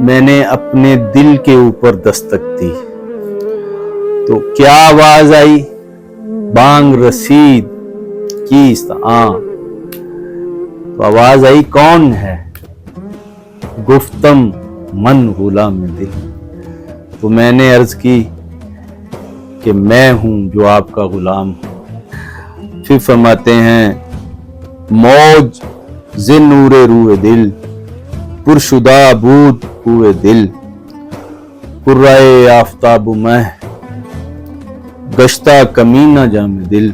میں نے اپنے دل کے اوپر دستک دی تو کیا آواز آئی؟ بانگ رسید کیست آں، تو آواز آئی کون ہے؟ گفتم من غلام دل۔ تو میں نے عرض کی کہ میں ہوں جو آپ کا غلام ہوں۔ پھر فرماتے ہیں موج ز نور روح دل، پرشدہ بود ہوئے دل، قرۂ آفتاب مہ گشتہ کمینہ جام دل۔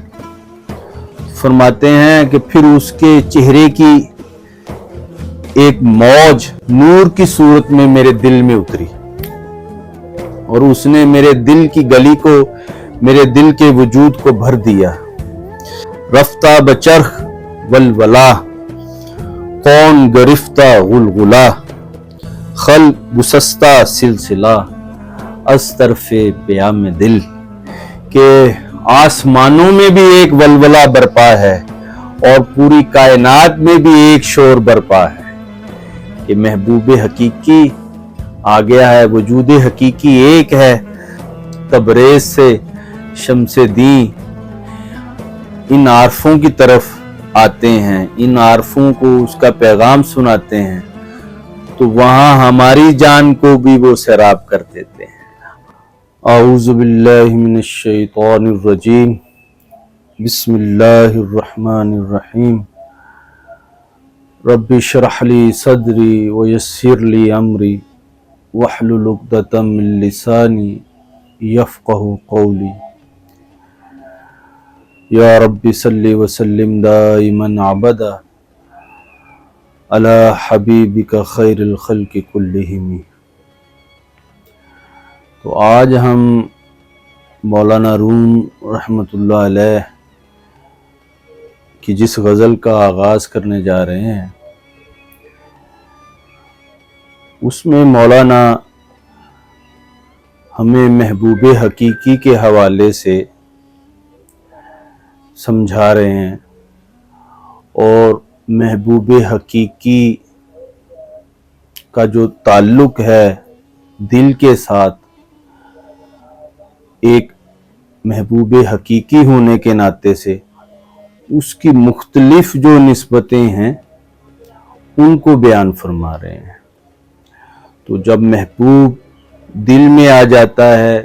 فرماتے ہیں کہ پھر اس کے چہرے کی ایک موج نور کی صورت میں میرے دل میں اتری اور اس نے میرے دل کی گلی کو، میرے دل کے وجود کو بھر دیا۔ رفتہ بچرخ ولولہ کون گرفتہ غلغلہ، خل گسستہ سلسلہ از طرف پیام دل، کہ آسمانوں میں بھی ایک ولولہ برپا ہے اور پوری کائنات میں بھی ایک شور برپا ہے کہ محبوب حقیقی آ گیا ہے، وجود حقیقی ایک ہے۔ تبریز سے شمس دین ان عارفوں کی طرف آتے ہیں، ان عارفوں کو اس کا پیغام سناتے ہیں، تو وہاں ہماری جان کو بھی وہ سیراب کر دیتے ہیں۔ اعوذ باللہ من الشیطان الرجیم، بسم اللہ الرحمن الرحیم۔ رب اشرح لی صدری ویسر لی امری واحلل عقدۃ من لسانی یفقہوا قولی۔ یا رب صلی وسلم دائما ابدا علی حبیبک خیر الخلق کلہم۔ تو آج ہم مولانا روم رحمۃ اللہ علیہ کی جس غزل کا آغاز کرنے جا رہے ہیں اس میں مولانا ہمیں محبوب حقیقی کے حوالے سے سمجھا رہے ہیں، اور محبوب حقیقی کا جو تعلق ہے دل کے ساتھ، ایک محبوب حقیقی ہونے کے ناطے سے اس کی مختلف جو نسبتیں ہیں ان کو بیان فرما رہے ہیں۔ تو جب محبوب دل میں آ جاتا ہے،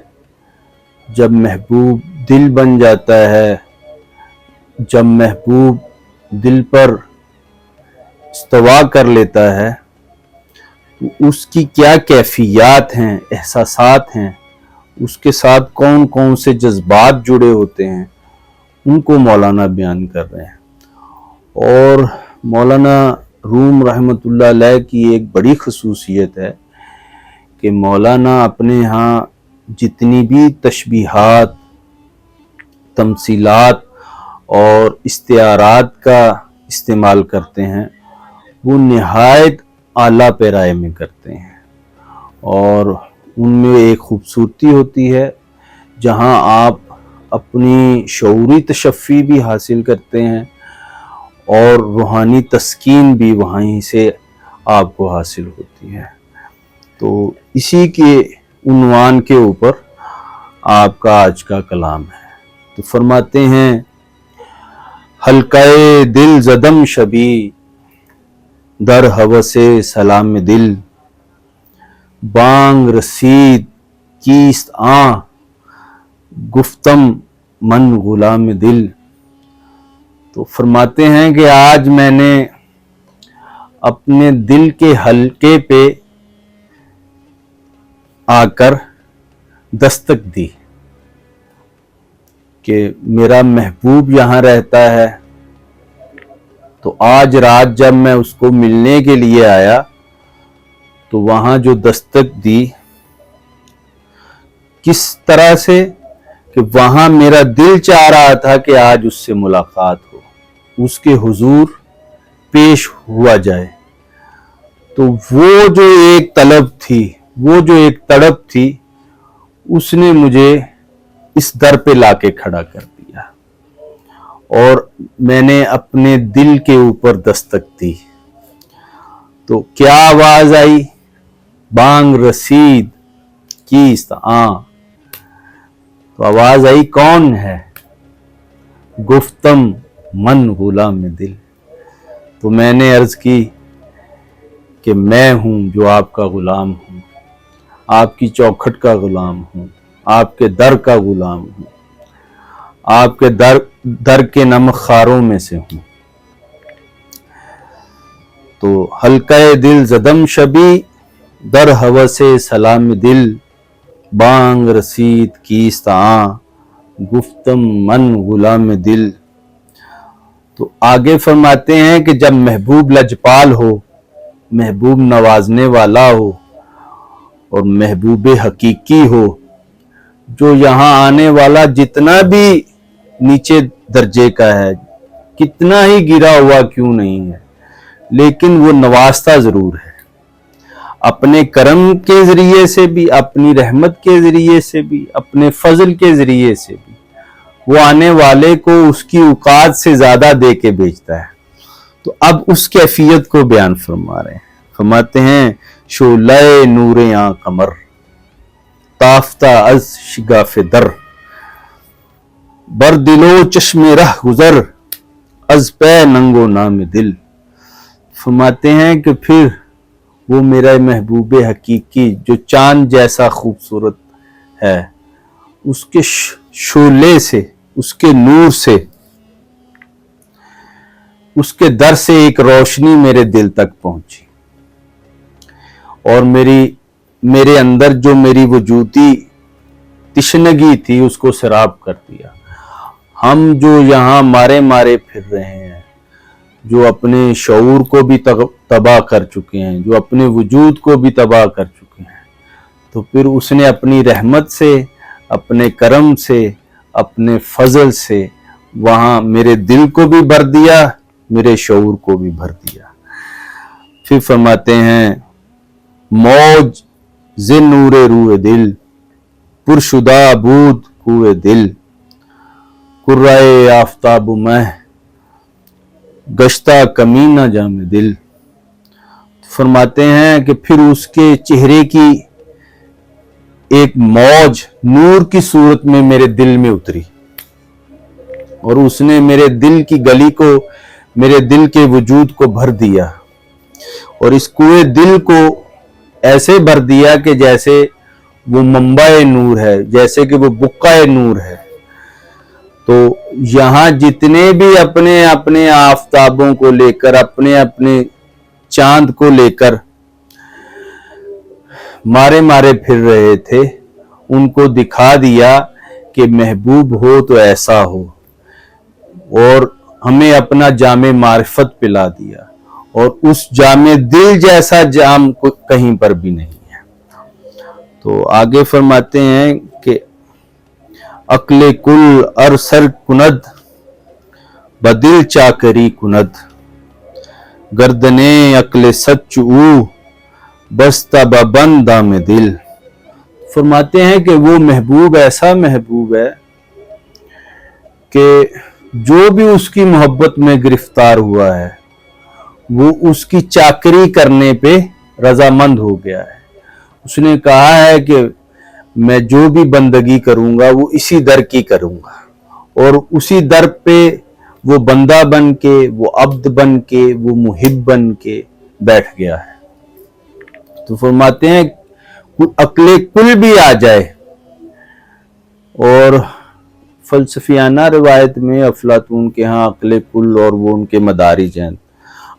جب محبوب دل بن جاتا ہے، جب محبوب دل پر استوا کر لیتا ہے تو اس کی کیا کیفیات ہیں، احساسات ہیں، اس کے ساتھ کون کون سے جذبات جڑے ہوتے ہیں، ان کو مولانا بیان کر رہے ہیں۔ اور مولانا روم رحمۃ اللہ علیہ کی ایک بڑی خصوصیت ہے کہ مولانا اپنے ہاں جتنی بھی تشبیہات، تمثیلات اور استعارات کا استعمال کرتے ہیں وہ نہایت اعلیٰ پیرائے میں کرتے ہیں، اور ان میں ایک خوبصورتی ہوتی ہے جہاں آپ اپنی شعوری تشفی بھی حاصل کرتے ہیں اور روحانی تسکین بھی وہیں سے آپ کو حاصل ہوتی ہے۔ تو اسی کے عنوان کے اوپر آپ کا آج کا کلام ہے۔ تو فرماتے ہیں حلقہ دل زدم شبی در ہوس سلام دل، بانگ رسید کیست آں، گفتم من غلام دل۔ تو فرماتے ہیں کہ آج میں نے اپنے دل کے حلقے پہ آ کر دستک دی کہ میرا محبوب یہاں رہتا ہے، تو آج رات جب میں اس کو ملنے کے لیے آیا تو وہاں جو دستک دی کس طرح سے کہ وہاں میرا دل چاہ رہا تھا کہ آج اس سے ملاقات ہو، اس کے حضور پیش ہوا جائے۔ تو وہ جو ایک طلب تھی، وہ جو ایک تڑپ تھی، اس نے مجھے اس در پہ لا کے کھڑا کر دیا اور میں نے اپنے دل کے اوپر دستک دی تو کیا آواز آئی؟ بانگ رسید کیست تو آواز آئی کون ہے؟ گفتم من غلام دل. تو میں نے عرض کی کہ میں ہوں جو آپ کا غلام ہوں، آپ کی چوکھٹ کا غلام ہوں، آپ کے در کا غلام ہوں، آپ کے در کے نمک خاروں میں سے ہوں. تو حلقہ دل زدم شبی در ہوس سلام دل، بانگ رسید کیست گفتم من غلام دل. تو آگے فرماتے ہیں کہ جب محبوب لجپال ہو، محبوب نوازنے والا ہو اور محبوب حقیقی ہو، جو یہاں آنے والا جتنا بھی نیچے درجے کا ہے، کتنا ہی گرا ہوا کیوں نہیں ہے، لیکن وہ نوازتا ضرور ہے، اپنے کرم کے ذریعے سے بھی، اپنی رحمت کے ذریعے سے بھی، اپنے فضل کے ذریعے سے بھی وہ آنے والے کو اس کی اوقات سے زیادہ دے کے بھیجتا ہے. تو اب اس کیفیت کو بیان فرما رہے ہیں. فرماتے ہیں شعلہ نور آں قمر تافتہ از شگاف در، بر دل و چشم رہ گزر از پہ ننگو نام دل. فرماتے ہیں کہ پھر وہ میرا محبوب حقیقی جو چاند جیسا خوبصورت ہے، اس کے شعلے سے، اس کے نور سے، اس کے در سے ایک روشنی میرے دل تک پہنچی اور میرے اندر جو میری وجودی تشنگی تھی اس کو سراب کر دیا. ہم جو یہاں مارے پھر رہے ہیں، جو اپنے شعور کو بھی تباہ کر چکے ہیں، جو اپنے وجود کو بھی تباہ کر چکے ہیں، تو پھر اس نے اپنی رحمت سے، اپنے کرم سے، اپنے فضل سے وہاں میرے دل کو بھی بھر دیا، میرے شعور کو بھی بھر دیا. پھر فرماتے ہیں موج ز نور روح دل، پرشدہ بود کوئے دل، قرائے آفتاب مہ گشتہ کمینہ جام دل. فرماتے ہیں کہ پھر اس کے چہرے کی ایک موج نور کی صورت میں میرے دل میں اتری اور اس نے میرے دل کی گلی کو، میرے دل کے وجود کو بھر دیا، اور اس کوئے دل کو ایسے بھر دیا کہ جیسے وہ منبع نور ہے، جیسے کہ وہ بقع نور ہے. تو یہاں جتنے بھی اپنے آفتابوں کو لے کر، اپنے چاند کو لے کر مارے پھر رہے تھے، ان کو دکھا دیا کہ محبوب ہو تو ایسا ہو، اور ہمیں اپنا جام معرفت پلا دیا، اور اس جام دل جیسا جام کہیں پر بھی نہیں ہے. تو آگے فرماتے ہیں کہ عقل کل ارسر کند بدل چاکری کند، گردنے عقل سچ او بستہ ببند دام دل. فرماتے ہیں کہ وہ محبوب ایسا محبوب ہے کہ جو بھی اس کی محبت میں گرفتار ہوا ہے وہ اس کی چاکری کرنے پہ رضامند ہو گیا ہے. اس نے کہا ہے کہ میں جو بھی بندگی کروں گا وہ اسی در کی کروں گا، اور اسی در پہ وہ بندہ بن کے، وہ عبد بن کے، وہ محب بن کے بیٹھ گیا ہے. تو فرماتے ہیں عقل کل بھی آ جائے، اور فلسفیانہ روایت میں افلاطون کے ہاں عقل کل اور وہ ان کے مدارج ہیں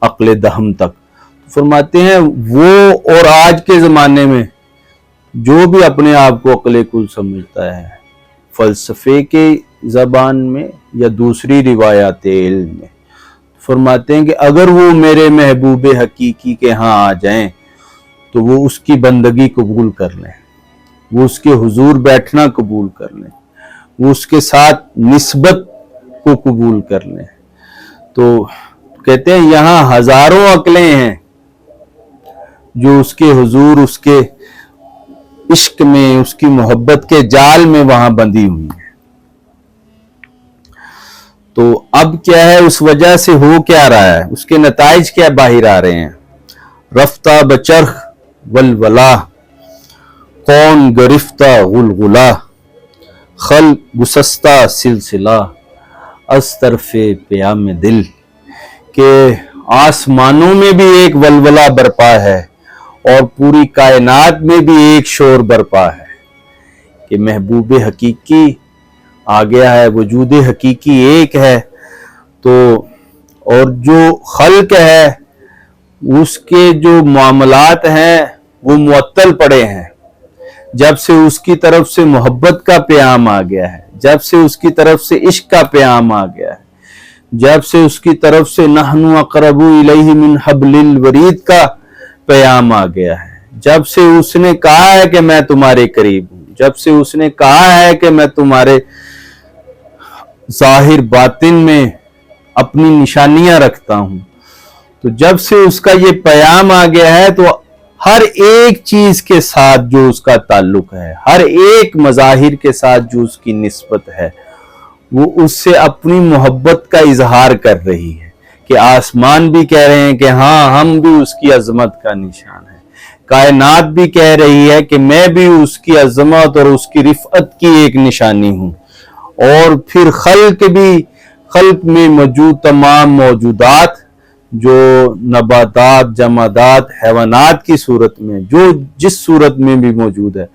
عقل دہم تک. فرماتے ہیں وہ اور آج کے زمانے میں جو بھی اپنے آپ کو عقل کل سمجھتا ہے، فلسفے کے زبان میں یا دوسری روایات علم میں، فرماتے ہیں کہ اگر وہ میرے محبوب حقیقی کے ہاں آ جائیں تو وہ اس کی بندگی قبول کر لیں، وہ اس کے حضور بیٹھنا قبول کر لیں، وہ اس کے ساتھ نسبت کو قبول کر لیں. تو کہتے ہیں یہاں ہزاروں عقلیں ہیں جو اس کے حضور، اس کے عشق میں، اس کی محبت کے جال میں وہاں بندھی ہوئی ہیں. تو اب کیا ہے، اس وجہ سے ہو کیا رہا ہے، اس کے نتائج کیا باہر آ رہے ہیں. رفتہ بچرخ ولولا کون گرفتہ غلغلہ خل گسستہ سلسلہ از طرف پیام دل، کہ آسمانوں میں بھی ایک ولولہ برپا ہے اور پوری کائنات میں بھی ایک شور برپا ہے کہ محبوب حقیقی آ گیا ہے، وجود حقیقی ایک ہے، تو اور جو خلق ہے اس کے جو معاملات ہیں وہ معطل پڑے ہیں جب سے اس کی طرف سے محبت کا پیام آ گیا ہے، جب سے اس کی طرف سے عشق کا پیام آ گیا ہے، جب سے اس کی طرف سے نحن اقرب الیہ من حبل الورید کا پیام آ گیا ہے، جب سے اس نے کہا ہے کہ میں تمہارے قریب ہوں، جب سے اس نے کہا ہے کہ میں تمہارے ظاہر باطن میں اپنی نشانیاں رکھتا ہوں، تو جب سے اس کا یہ پیام آ گیا ہے تو ہر ایک چیز کے ساتھ جو اس کا تعلق ہے، ہر ایک مظاہر کے ساتھ جو اس کی نسبت ہے، وہ اس سے اپنی محبت کا اظہار کر رہی ہے کہ آسمان بھی کہہ رہے ہیں کہ ہاں ہم بھی اس کی عظمت کا نشان ہے، کائنات بھی کہہ رہی ہے کہ میں بھی اس کی عظمت اور اس کی رفعت کی ایک نشانی ہوں، اور پھر خلق میں موجود تمام موجودات جو نباتات، جمادات، حیوانات کی صورت میں جو جس صورت میں بھی موجود ہے،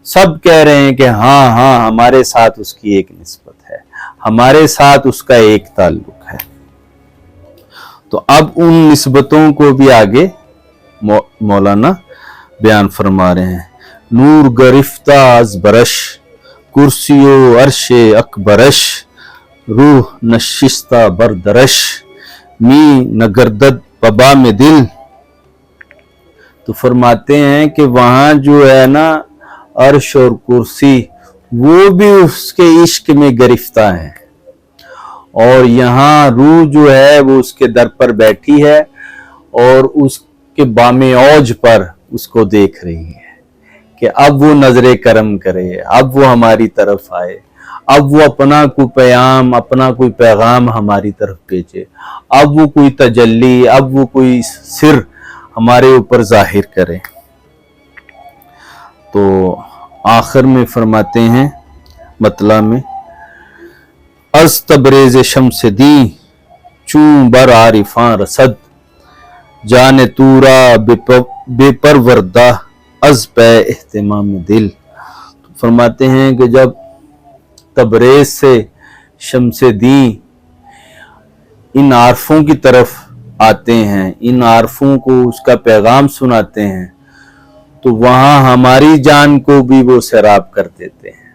سب کہہ رہے ہیں کہ ہاں ہاں ہمارے ساتھ اس کی ایک نسبت ہے، ہمارے ساتھ اس کا ایک تعلق ہے۔ تو اب ان نسبتوں کو بھی آگے مولانا بیان فرما رہے ہیں۔ نور گرفتہ از برش کرسی و عرش اکبرش، روح نشستہ بردرش می نگردد ببا میں دل۔ تو فرماتے ہیں کہ وہاں جو ہے نا عرش اور کرسی وہ بھی اس کے عشق میں گرفتہ ہیں، اور یہاں روح جو ہے وہ اس کے در پر بیٹھی ہے اور اس کے بام اوج پر اس کو دیکھ رہی ہے کہ اب وہ نظر کرم کرے، اب وہ ہماری طرف آئے، اب وہ اپنا کوئی پیام، اپنا کوئی پیغام ہماری طرف بھیجے، اب وہ کوئی تجلی، اب وہ کوئی سر ہمارے اوپر ظاہر کرے۔ تو آخر میں فرماتے ہیں مطلع میں، از تبریز شمس دی چون بر عارفاں رسد، جان تورا بے پروردہ از پہ اہتمام دل۔ تو فرماتے ہیں کہ جب تبریز سے شمس دی ان عارفوں کی طرف آتے ہیں، ان عارفوں کو اس کا پیغام سناتے ہیں، تو وہاں ہماری جان کو بھی وہ سیراب کر دیتے ہیں،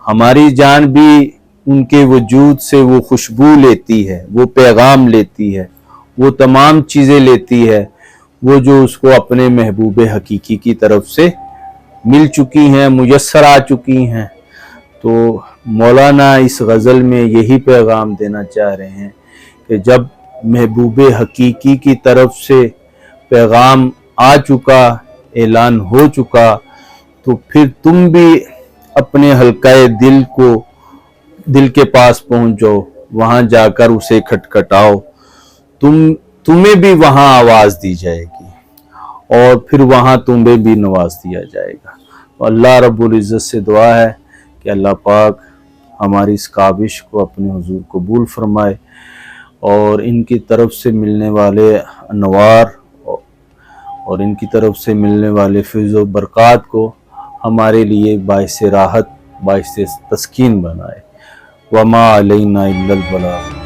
ہماری جان بھی ان کے وجود سے وہ خوشبو لیتی ہے، وہ پیغام لیتی ہے، وہ تمام چیزیں لیتی ہے، وہ جو اس کو اپنے محبوب حقیقی کی طرف سے مل چکی ہیں، میسر آ چکی ہیں۔ تو مولانا اس غزل میں یہی پیغام دینا چاہ رہے ہیں کہ جب محبوب حقیقی کی طرف سے پیغام آ چکا، اعلان ہو چکا، تو پھر تم بھی اپنے حلقہ دل کے پاس پہنچ جاؤ، وہاں جا کر اسے کھٹکھٹاؤ، تمہیں بھی وہاں آواز دی جائے گی اور پھر وہاں تمہیں بھی نواز دیا جائے گا۔ اللہ رب العزت سے دعا ہے کہ اللہ پاک ہماری اس کاوش کو اپنے حضور قبول فرمائے، اور ان کی طرف سے ملنے والے انوار اور ان کی طرف سے ملنے والے فیض و برکات کو ہمارے لیے باعث راحت، باعث تسکین بنائے۔ وما علینا الا البلاغ۔